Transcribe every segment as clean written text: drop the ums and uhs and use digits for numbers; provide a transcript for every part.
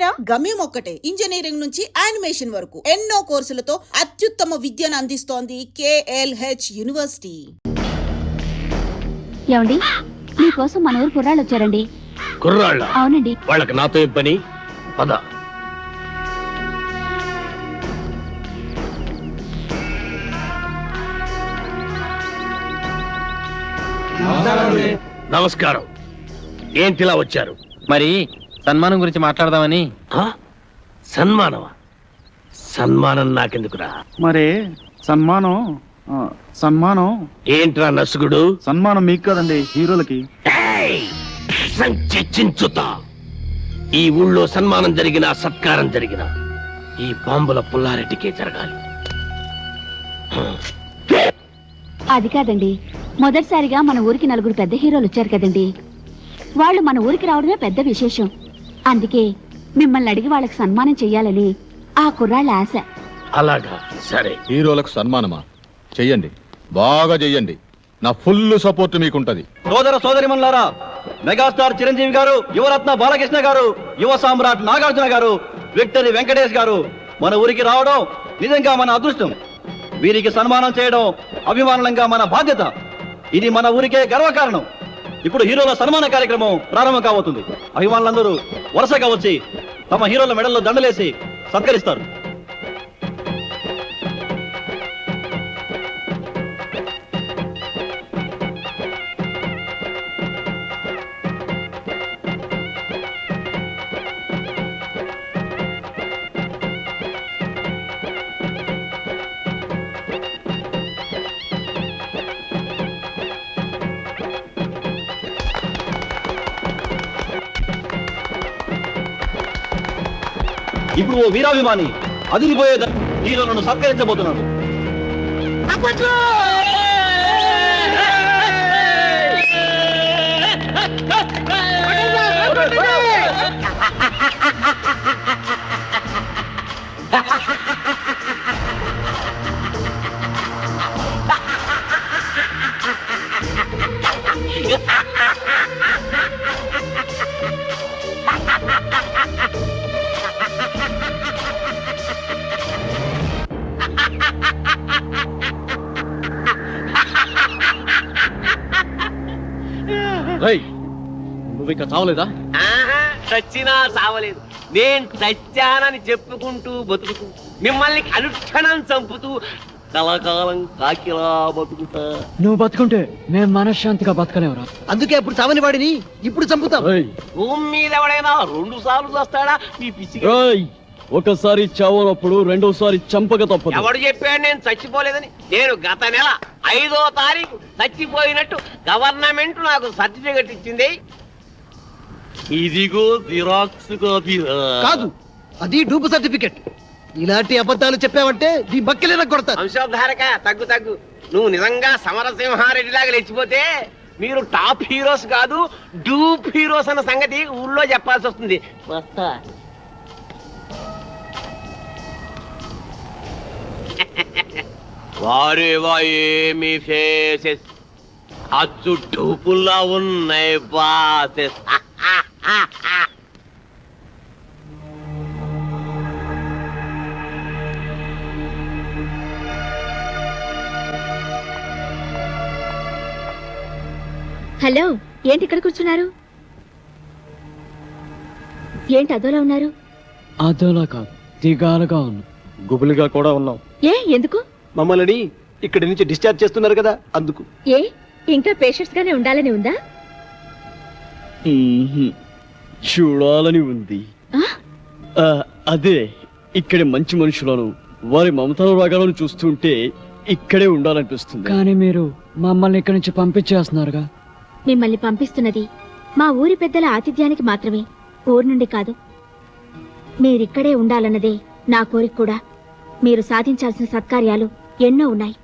పేరా? గమ్యం ఒక్కటే, ఇంజనీరింగ్ నుంచి యానిమేషన్ వరకు ఎన్నో కోర్సులతో అత్యుత్తమ విద్యను అందిస్తోంది KLH యూనివర్సిటీ. ఏమండి, మీకోసం మన ఊరు కుర్రాళ్ళు వచ్చారండి. కుర్రాళ్ళ? అవునండి. వాళ్ళకి నాతో ఏం పని? పద. నమస్కారం. ఏంటిలా వచ్చారు? మరి సన్మానం గురించి మాట్లాడదామని. సన్మానమా? సన్మానం నాకెందుకురా? మరి సన్మానం సన్మానం ఏంట్రా నసుగుడు? సన్మానం మీకు కదండి, హీరోలకి. సంచించుతా. ఈ ఊళ్ళో సన్మానం జరిగినా సత్కారం జరిగినా ఈ బాంబుల పుల్లారెడ్డికే జరగాలి. అది కాదండి, మొదటిసారిగా మన ఊరికి నలుగురు పెద్ద హీరోలు వచ్చారు కదండి. వాళ్ళు మన ఊరికి రావడమే పెద్ద విశేషం. అందుకే మిమ్మల్ని అడిగి వాళ్ళకి సన్మానం చెయ్యాలని ఆ కుర్రాళ్ళ ఆశ. అలాగా, సరే. హీరోలకు సన్మానమా? చెయ్యండి, బాగా చెయ్యండి. నా ఫుల్ సపోర్ట్ మీకుంటది. సోదర సోదరిమణులారా, మెగాస్టార్ చిరంజీవి గారు, యువరత్న బాలకృష్ణ గారు, యువ సామ్రాట్ నాగార్జున గారు, విక్టరీ వెంకటేష్ గారు మన ఊరికి రావడం నిజంగా మన అదృష్టం. వీరికి సన్మానం చేయడం అభిమానులంగా మన బాధ్యత. ఇది మన ఊరికే గర్వకారణం. ఇప్పుడు హీరోల సన్మాన కార్యక్రమం ప్రారంభం కాబోతుంది. అభిమానులందరూ వరుసగా వచ్చి తమ హీరోల మెడల్లో దండలేసి సత్కరిస్తారు. ఇప్పుడు ఓ వీరాభిమాని అదిరిపోయే హీరోలను సత్కరించబోతున్నాడు. నువ్వు ఇక చావలేదా? చచ్చినా చావలేదు. నేను చచ్చానని చెప్పుకుంటూ బతుకుతూ మిమ్మల్ని అనుక్షణం చంపుతూ కలకాలం కాకిలా బతుకుతా. నువ్వు బతుకుంటే మేము మనశ్శాంతిగా బతకలేవురా. అందుకే ఇప్పుడు చావని వాడిని ఇప్పుడు చంపుతాం. భూమి మీద ఎవడైనా 2 సార్లు వస్తాడా? ఈ పిచ్చి ఒకసారి చావనప్పుడు రెండోసారి చంపక తప్పదు. ఎవడు చెప్పాడు నేను చచ్చిపోలేదని? నేను గత నెల 5వ తారీఖు చచ్చిపోయినట్టు గవర్నమెంట్ నాకు సర్టిఫికెట్ ఇచ్చింది. ఇదిగో జిరాక్స్ కాపీ. కాదు, అది డూపు సర్టిఫికెట్. ఇలాంటి అబద్ధాలు చెప్పావంటే నీ బక్కెలేన కొడతారు. వంశోద్ధారక, తగ్గు తగ్గు. నువ్వు నిజంగా సమరసింహారెడ్డి లాగా లేచిపోతే మీరు టాప్ హీరోస్ కాదు, డూప్ హీరోస్ అన్న సంగతి ఊళ్ళో చెప్పాల్సి వస్తుంది. వస్తా. వారేవా ఏమి ఫేసెస్, అచ్చు డూపుల్లా ఉన్నాయి బాసెస్. హలో, ఏంటి ఇక్కడ కూర్చున్నారు? ఏంటి అదోలా ఉన్నారు? అదోలా కాదు, దిగాలుగా ఉన్నా, గుబులుగా కూడా ఉన్నాం. ఏ, ఎందుకు? మమ్మల్ని ఇక్కడి నుంచి డిశ్చార్జ్ చేస్తున్నారు కదా, అందుకు. ఏ, ఇంకా పేషెంట్స్ గానే ఉండాలని ఉందా? చూడాలని ఉంది. అదే, ఇక్కడి మంచి మనుషులను, వారి మమతల రాగాలను చూస్తుంటే ఇక్కడే ఉండాలనిపిస్తుంది. కానీ మీరు మమ్మల్ని ఇక్కడి నుంచి పంపించేస్తున్నారుగా. మిమ్మల్ని పంపిస్తున్నది మా ఊరి పెద్దల ఆతిథ్యానికి మాత్రమే, ఊరు నుండి కాదు. మీరిక్కడే ఉండాలన్నదే నా కోరిక కూడా. మీరు సాధించాల్సిన సత్కార్యాలు ఎన్నో ఉన్నాయి.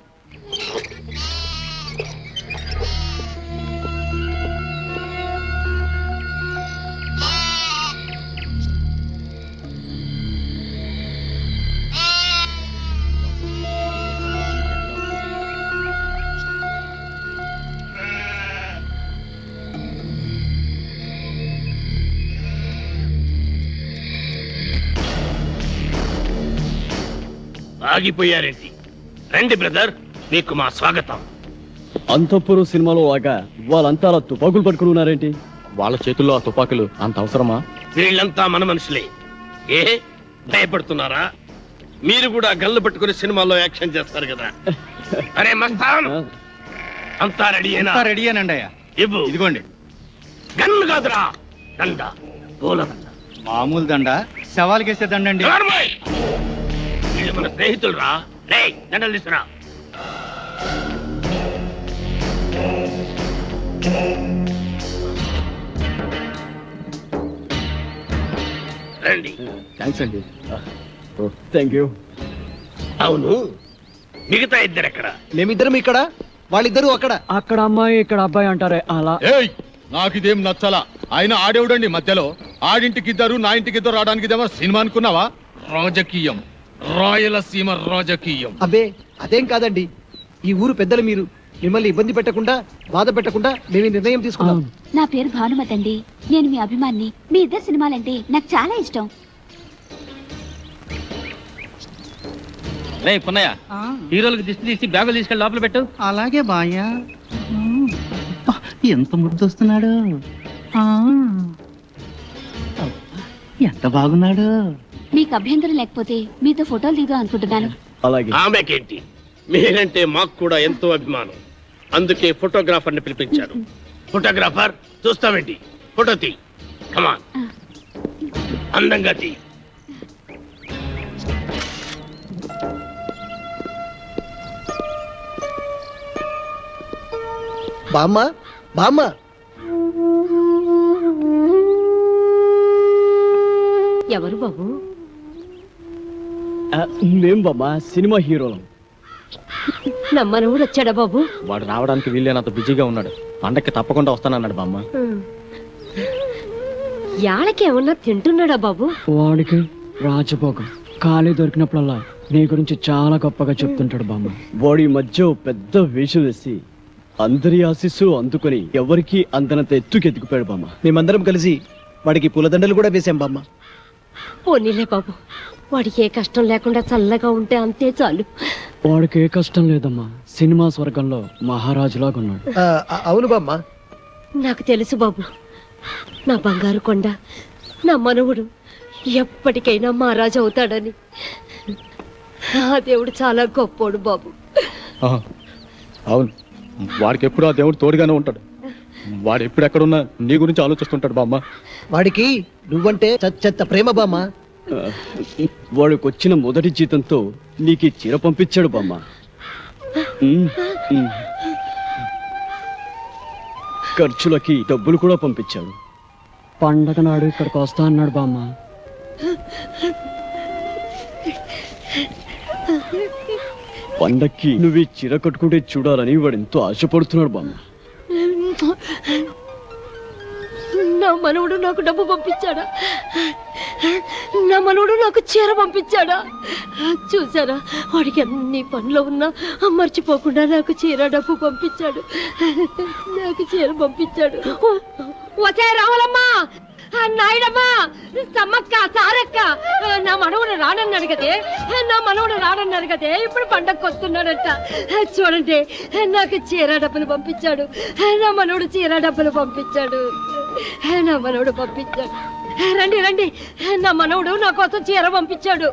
ఆగిపోయారేంటి? రండి బ్రదర్, మీకు మా స్వాగతం. అంతఃపురం సినిమాలో లాగా వాళ్ళంతా అలా తుపాకులు పట్టుకుని ఉన్నారేంటి? వాళ్ళ చేతుల్లో ఆ తుపాకులు అంత అవసరమా? వీళ్ళంతా మన మనుషులే. ఏ భయపడుతున్నారా? మీరు కూడా గన్లు పట్టుకుని సినిమాల్లో యాక్షన్ చేస్తారు కదా. అరే మస్తాన్, అంతా రెడీయేనా? రెడీయేనండి అయ్యా. ఇవ్వు. ఇదిగోండి. గన్ను కాదురా, దండ, పూలదండ. మామూలు దండ, శవాలకేసే దండండి. నార్మల్. వీళ్ళు మన స్నేహితులు రా. రే, దండలు తీసుకురా. రండి. థ్యాంక్స్ అండి. Thank you. అవును, మిగతా ఇద్దరు ఎక్కడ? మేమిద్దరం ఇక్కడ, వాళ్ళిద్దరూ అక్కడ. అక్కడ అమ్మాయి ఇక్కడ అబ్బాయి అంటారే అలా. ఏయ్, నాకిదేం నచ్చలా. ఆయన ఆడేవుడండి మధ్యలో. ఆడింటికిద్దరు, నా ఇంటికిద్దరు రావడానికి ఇదేమో సినిమా అనుకున్నావా? రాజకీయం, రాయలసీమ రాజకీయం. అబ్బే అదేం కాదండి, ఈ ఊరు పెద్దలు మీరు. మిమ్మల్ని ఇబ్బంది పెట్టకుండా, బాధ పెట్టకుండా మేము ఈ నిర్ణయం తీసుకున్నాం. నా పేరు భానుమతి అండి. నేను మీ అభిమాన్ని. మీ ఇద్దరు సినిమాలంటే నాకు చాలా ఇష్టం. రే పున్నయ్య, హీరోలకు దిష్టి తీసి బ్యాగులు తీసుకెళ్ళి లోపల పెట్టు. అలాగే బాయ్యా. ఎంత ముద్దొస్తున్నాడు, ఎంత బాగున్నాడు. మీకు అభ్యంతరం లేకపోతే మీతో ఫోటోలు దిగుదాం అనుకుంటున్నాను. అలాగే. ఆమెకేంటి, మీరంటే మాకు కూడా ఎంతో అభిమానం. అందుకే ఫోటోగ్రాఫర్ ని పిలిపించారు. ఫోటోగ్రాఫర్, చూస్తామేంటి, ఫోటో తీ. కమాన్, అందంగా తీ. బామ్మ, బామ్మ. ఎవరు బాబు? మేం బాబా సినిమా హీరోలం. నమ్మనవుడు వచ్చాడా బాబు? వాడు రావడానికి వీళ్ళేనంత బిజీగా ఉన్నాడు. పండక్కి తప్పకుండా వస్తానన్నాడు బామ్మ. యాళ్ళకి ఏమన్నా తింటున్నాడా బాబు? వాడికి రాజభోగం. ఖాళీ దొరికినప్పుడల్లా నీ గురించి చాలా గొప్పగా చెప్తుంటాడు బామ్మ. వాడి మధ్య ఓ పెద్ద వేషం వేసి అందరి ఆశీస్సు అందుకొని ఎవరికి అందనంత ఎత్తుకెదిగిపోయాడు బామ్మ. మేమందరం కలిసి వాడికి పూలదండలు కూడా వేసాం బామ్మ. పోనీలే బాబు, వాడికి ఏ కష్టం లేకుండా చల్లగా ఉంటే అంతే చాలు. వాడికి ఏ కష్టం లేదమ్మా. సినిమా స్వర్గంలో మహారాజులాగా ఉన్నాడు. అవును బామ్మ. నాకు తెలుసు బాబు, నా బంగారు కొండ, నా మనవుడు ఎప్పటికైనా మహారాజు అవుతాడని. ఆ దేవుడు చాలా గొప్పోడు బాబు. అవును, వాడికి ఎప్పుడు ఆ దేవుడు తోడుగానే ఉంటాడు. వాడు ఎప్పుడు ఎక్కడున్నా నీ గురించి ఆలోచిస్తుంటాడు బామ్మ. వాడికి నువ్వంటే చెత్త ప్రేమ బామ్మ. వాడికి వచ్చిన మొదటి జీతంతో నీకు ఈ చీర పంపించాడు బామ్మ. ఖర్చులకి డబ్బులు కూడా పంపించాడు. పండగ నాడు ఇక్కడికి వస్తా అన్నాడు బామ్మ. పండక్కి నువ్వు ఈ చీర కట్టుకుంటే చూడాలని వాడు ఎంతో ఆశపడుతున్నాడు బామ్మ. నా మనవుడు నాకు డబ్బు పంపించాడా? నా మనవుడు నాకు చీర పంపించాడా? చూసారా, వాడికి అన్ని పనులు ఉన్నా మర్చిపోకుండా నాకు చీర డబ్బు పంపించాడు. నాకు చీర పంపించాడు. వచ్చే రావాలమ్మా, నాయుడమ్మా, సమ్మక్క, సారక్క, నా మనవుడు రానన్నాడు కదే, నా మనవుడు రానన్నాడు కదే, ఇప్పుడు పండగకు వస్తున్నాడంట. చూడండి, నాకు చీర డబ్బులు పంపించాడు. నా మనవుడు చీర డబ్బులు పంపించాడు. నా మనవుడు పంపించాడు. రండి రండి, నా మనవుడు నా కోసం చీర పంపించాడు.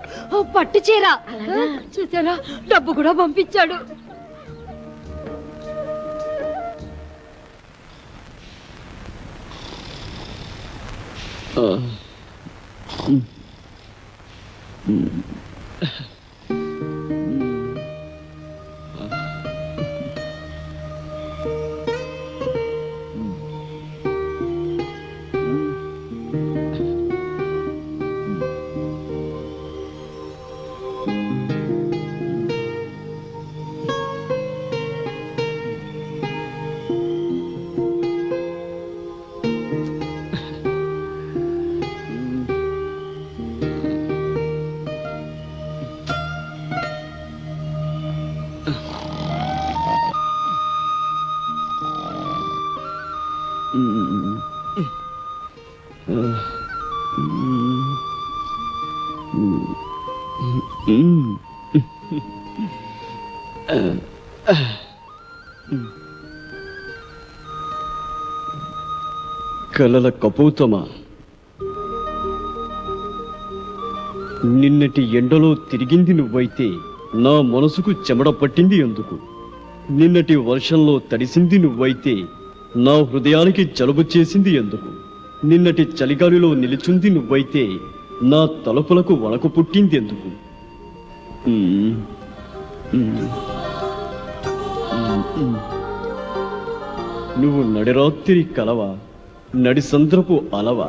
పట్టు చీర. చూసారా, డబ్బు కూడా పంపించాడు. కలల కపోతమా, నిన్నటి ఎండలో తిరిగింది నువ్వైతే నా మనసుకు చెమట పట్టింది ఎందుకు? నిన్నటి వర్షంలో తడిసింది నువ్వైతే నా హృదయానికి జలుబు చేసింది ఎందుకు? నిన్నటి చలిగాలిలో నిలిచుంది నువ్వైతే నా తలుపులకు వణకు పుట్టింది ఎందుకు? నువ్వు నడిరాత్రి కలవా, నడిసంద్రపు అలవా,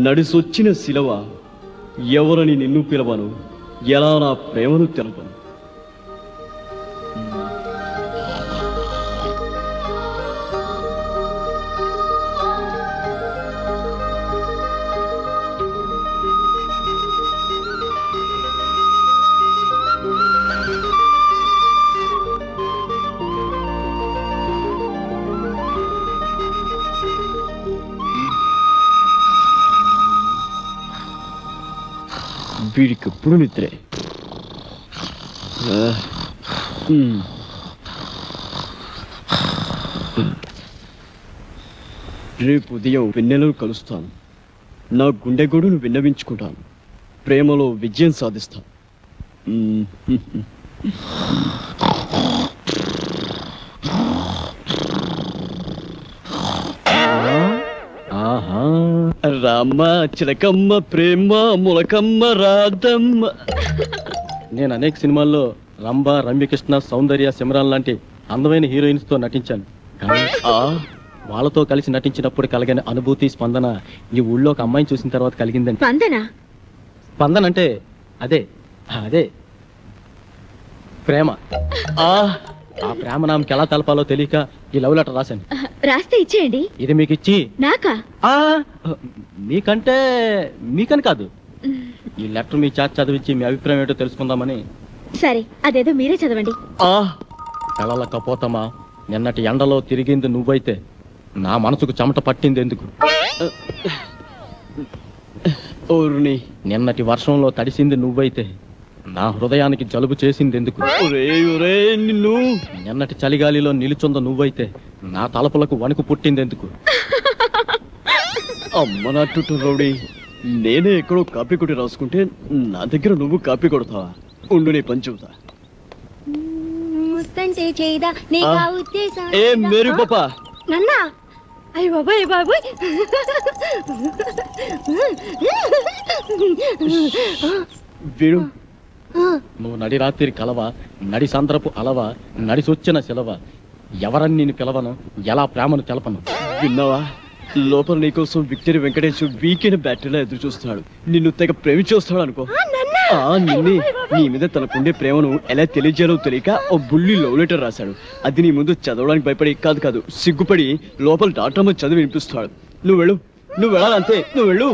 నడిసొచ్చిన శిలవ, ఎవరని నిన్ను పిలవను, ఎలా నా ప్రేమను తెలపను? వీడికి ఎప్పుడు నిద్రే. రేపు ఉదయం వెన్నెలను కలుస్తాను. నా గుండె గొడును విన్నవించుకుంటాను. ప్రేమలో విజయం సాధిస్తాను. ఆహా, రామ్మ చిలకమ్మ ప్రేమ ములకమ్మ రాధమ్మ. నేను అనేక సినిమాల్లో రంభ, రమ్యకృష్ణ, సౌందర్య, సిమరాన్ లాంటి అందమైన హీరోయిన్స్ తో నటించాను. కానీ వాళ్ళతో కలిసి నటించినప్పుడు కలిగిన అనుభూతి, స్పందన ఈ ఊళ్ళో ఒక అమ్మాయిని చూసిన తర్వాత కలిగిందండి. స్పందన అంటే అదే అదే ప్రేమ. ఆ ప్రేమ నామకి ఎలా తెలపాలో తెలియక ఈ లవ్ లెటర్ రాశాను. రాస్తే ఇచ్చేయండి. ఇది మీకు ఇచ్చి నాకా? మీకంటే మీకని కాదు, ఈ లెటర్ మీ చేత చదివించి మీ అభిప్రాయం ఏంటో తెలుసుకుందామని. సరే, అదేదో మీరే చదవండి. కలల కపోతమా, నిన్నటి ఎండలో తిరిగింది నువ్వైతే నా మనసుకు చెమట పట్టింది ఎందుకు? నిన్నటి వర్షంలో తడిసింది నువ్వైతే నా హృదయానికి జలుబు చేసింది ఎందుకు? నిన్ను నిన్నటి చలిగాలిలో నిలుచుంద నువ్వైతే నా తలపులకు వణుకు పుట్టింది ఎందుకు? అమ్మ నాటు రౌడీ, నేనే ఎక్కడో కాపీ కొట్టి రాసుకుంటే నా దగ్గర నువ్వు కాపీ కొడతావా? ఉండు, నీ పని చెబుతా. ఏ మేరీ పాపా, నన్నా? అయ్య బాబాయ్ బాబాయ్, వీడు నువ్వు నడి రాత్రి కలవ, నడి సంద్రపు అలవ, నడిసొచ్చిన శిలవ, ఎవరని నేను పిలవను, ఎలా ప్రేమను తెలపను? విన్నావా? లోపల నీకోసం విక్టరీ వెంకటేష్ వీకెండ్ బ్యాటరీలో ఎదురు చూస్తున్నాడు. నిన్ను తెగ ప్రేమించొస్తాడు అనుకో. నిన్నే, నీ మీద తనకుండే ప్రేమను ఎలా తెలియజేయాలో తెలియక ఓ బుల్లి లవ్ లెటర్ రాశాడు. అది నీ ముందు చదవడానికి భయపడి కాదు సిగ్గుపడి లోపల డాక్టర్ చదివి వినిపిస్తాడు. నువ్వు వెళ్ళు, నువ్వు వెళ్ళాలంతే, నువ్వు వెళ్ళు.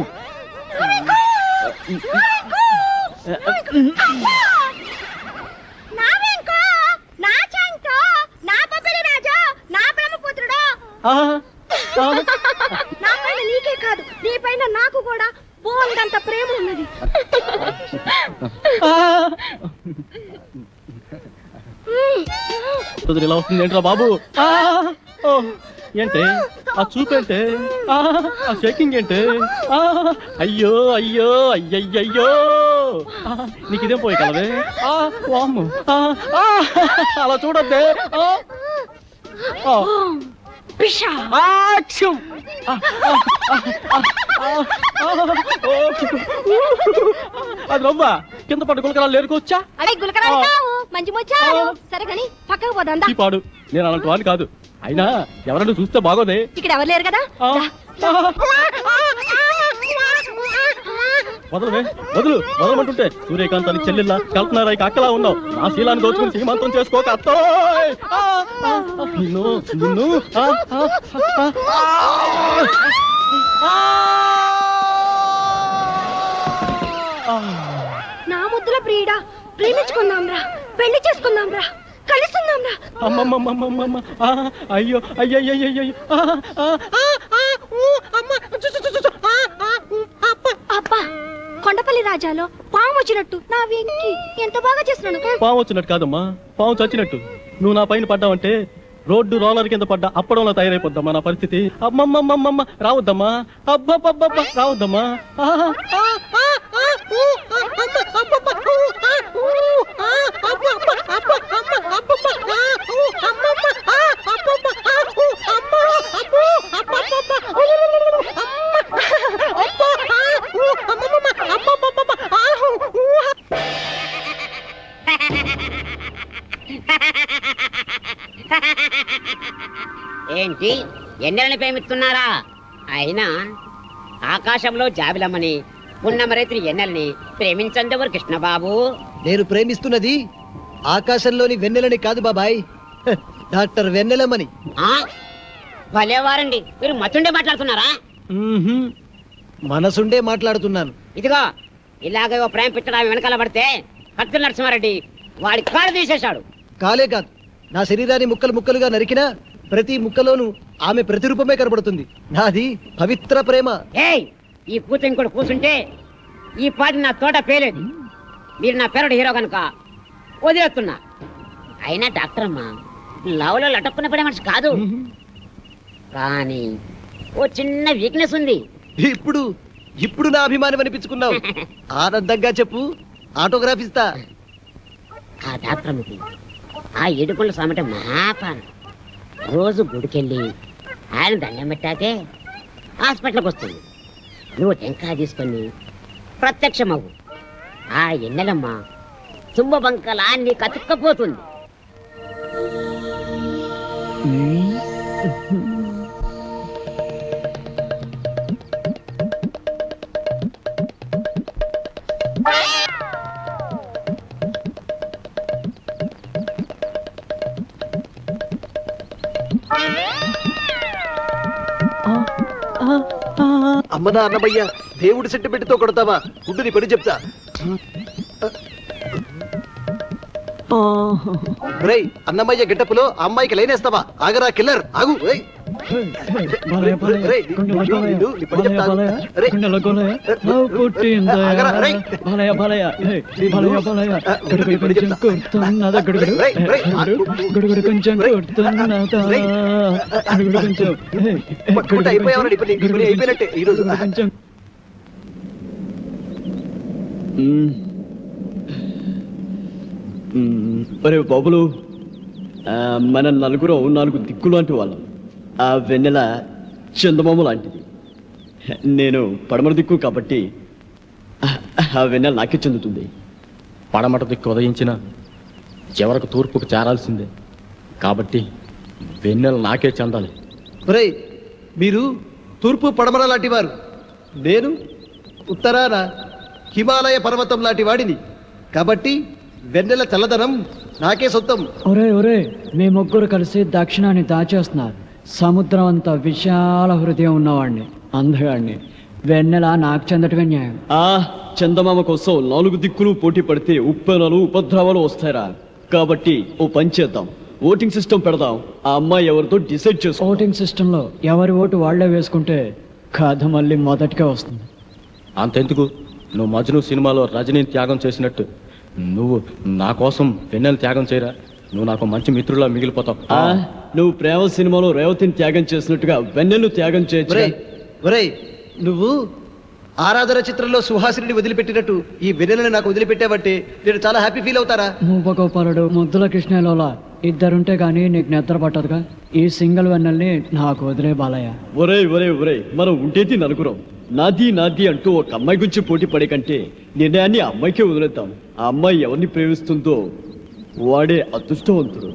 నీకే కాదు, నీ పైన నాకు కూడా బోల్డంత ప్రేమ ఉన్నది. ఇలా వస్తుంది ఏంట్రా బాబు? ఏంటే ఆ చూపేంటే, ఆ షేకింగ్ ఏంటే? అయ్యో అయ్యో అయ్యయ్యో, నీకు ఇదేం పోయి కలవే? వామ్ము, అలా చూడద్దే. అది రవ్వ కింద పట్టు గులకరాలు లేరుకోవచ్చా? మంచి ముచ్చారు. సరే కానీ పక్కకు పోదా పాడు. నేను అలాంటి వాడిని కాదు. అయినా ఎవరైనా చూస్తే బాగోదే. ఇక్కడ ఎవరు లేరు కదా. వదలమంటుంటే సూర్యకాంత్ అని చెల్లెల్లా కల్పనారాయి అక్కలా ఉన్నావు. నా శీలాన్ని దోచుకుని సీమంతం చేసుకోక నిన్ను నిన్ను నా ముద్దుల ప్రియుడా, ప్రేమించుకుందాం రా, పెళ్లి చేసుకుందాం రా, కలుసుకుందాం రా. అమ్మమ్మమ్మమ్మమ్మ, అయ్యో అయ్యయ్యో, అబ్బా కొండపల్లి రాజాలో పాము వచ్చినట్టు నా వెంకి ఎంత బాగా చేస్తున్నాను. పాము వచ్చినట్టు కాదమ్మా, పాము చచ్చినట్టు. నువ్వు నా పైన పడ్డావంటే రోడ్డు రోలర్ కింద పడ్డా అప్పడంలో తయారైపోద్దమ్మా నా పరిస్థితి. అమ్మమ్మమ్మమ్మ రావద్దమ్మా, అబ్బబ్బబ్బబ్బ రావద్దమ్మా. ఏంటి ఎన్నెలని ప్రేమిస్తున్నారా? అయినా ఆకాశంలో జాబిలమ్మని పున్నమరైతుని ఎన్నెలని ప్రేమించందెవరు కృష్ణబాబు? నేను ప్రేమిస్తున్నది ఆకాశంలోని వెన్నెలని కాదు బాబాయ్, డాక్టర్ వెన్నెలమ్మని. ఆ? భలేవారండి, మీరు మతుండే మాట్లాడుతున్నారా? మనసుండే మాట్లాడుతున్నాను. ఇదిగో ఇలాగే ఓ ప్రేమ పిచ్చడా వెనకాల పడితే కత్తుల నరసింహారెడ్డి వాడి కాళ్ళు తీసేశాడు. కాలే కాదు, నా శరీరాన్ని ముక్కలు ముక్కలుగా నరికినా ప్రతి ముక్కలోనూ ఆమె ప్రతిరూపమే కనబడుతుంది. నాది పవిత్ర ప్రేమ. ఏయ్, ఈ పూత ఇంకోటి కూర్చుంటే ఈ పాటి నా తోట పేలేదు. మీరు నా పేరుడు హీరో కనుక వదిలేస్తున్నా. అయినా డాక్టర్ అమ్మా లవ్లో లటక్కున పడే మనిషి కాదు, కానీ ఓ చిన్న వీక్నెస్ ఉంది. ఇప్పుడు ఇప్పుడు నా అభిమానం అనిపించుకున్నావు. ఆనందంగా చెప్పు, ఆటోగ్రాఫ్ ఇస్తా. ఆ డాక్టర్ అమ్మకి ఆ ఏడుకొండల స్వామి మహాపాన. రోజు గుడికెళ్ళి ఆయన దండం పెట్టాకే హాస్పిటల్కి వస్తుంది. నువ్వు టెంకాయ తీసుకొని ప్రత్యక్షమవు. ఆ ఎన్నెలమ్మ తుంబబంకలా నీ కతుక్కపోతుంది. అమ్మనా అన్నమయ్య, దేవుడి సెంటిమెంట్తో కొడతావా? గుడ్డుని పని చెప్తా. రేయ్, అన్నమయ్య గెటప్పులో ఆ అమ్మాయికి లైనేస్తావా? ఆగరా కిల్లర్, ఆగు. రేయ్. రేయ్, నిన్ను నీ పని చెప్తా. రేయ్. ఆగరా, రేయ్. పట్టుకుంటే అయిపోయావరా? నీ పని అయిపోయినట్టే ఈరోజు. ఒరే బాబులు, మన నలుగురు 4 దిక్కులు లాంటి వాళ్ళం. ఆ వెన్నెల చందమామ లాంటిది. నేను పడమర దిక్కు కాబట్టి ఆ వెన్నెల నాకే చెందుతుంది. పడమట దిక్కు ఉదయించిన చివరకు తూర్పుకు చేరాల్సిందే కాబట్టి వెన్నెల నాకే చెందాలి. రేయ్, మీరు తూర్పు పడమర లాంటి వారు, నేను ఉత్తరాన హిమాలయ పర్వతం లాంటి వాడిని కాబట్టి వెన్నెల చల్లదనం నాకే సొంతం. ఒరే ఒరే, మీ ముగ్గురు కలిసి దక్షిణాన్ని దాచేస్తున్నారు. సముద్రం అంత విశాల హృదయం ఉన్నవాడిని, అందగాడిని. వెన్నెల నాకు చెందటమే న్యాయం. చందమామ కోసం 4 దిక్కులు పోటీ పడితే ఉప్పెనలు ఉపద్రవాలు వస్తారా? కాబట్టి ఓ పని చేద్దాం, ఓటింగ్ సిస్టమ్ పెడదాం. ఆ అమ్మాయి ఎవరితో డిసైడ్ చేసుకో. ఓటింగ్ సిస్టమ్ లో ఎవరి ఓటు వాళ్లే వేసుకుంటే కథ మళ్ళీ మొదటిగా వస్తుంది. అంతెందుకు, నువ్వు మజ్ను సినిమాలో రజనీని త్యాగం చేసినట్టు నువ్వు నా కోసం వెన్నెల త్యాగం చేయరా? నువ్వు నాకు మంచి మిత్రులా మిగిలిపోతావు. నువ్వు ప్రేమ సినిమాలో రేవతిని త్యాగం చేసినట్టుగా వెన్నెలు త్యాగం చేయొచ్చు. ఒరేయ్, నువ్వు ఆరాధన చిత్రంలో సుహాసిని వదిలిపెట్టినట్టు ఈ వెన్నెలని నాకు వదిలిపెట్టావంటే నేను చాలా హ్యాపీ ఫీల్ అవుతారా? మూపగోపాలుడు, ముద్దుల కృష్ణలోలా ఇద్దరుంటే గానీ నీకు నిద్ర పట్టదుగా. ఈ సింగిల్ వెన్నెల్ని నాకు వదిలే బాలయ్య. ఒరే ఒరే ఒరే, మనం ఉండేది నలుగురం. నాది నాది అంటూ ఒక అమ్మాయి గురించి పోటీ పడే కంటే నిర్ణయాన్ని ఆ అమ్మాయికే వదిలేద్దాం. ఆ అమ్మాయి ఎవరిని ప్రేమిస్తుందో వాడే అదృష్టవంతుడు.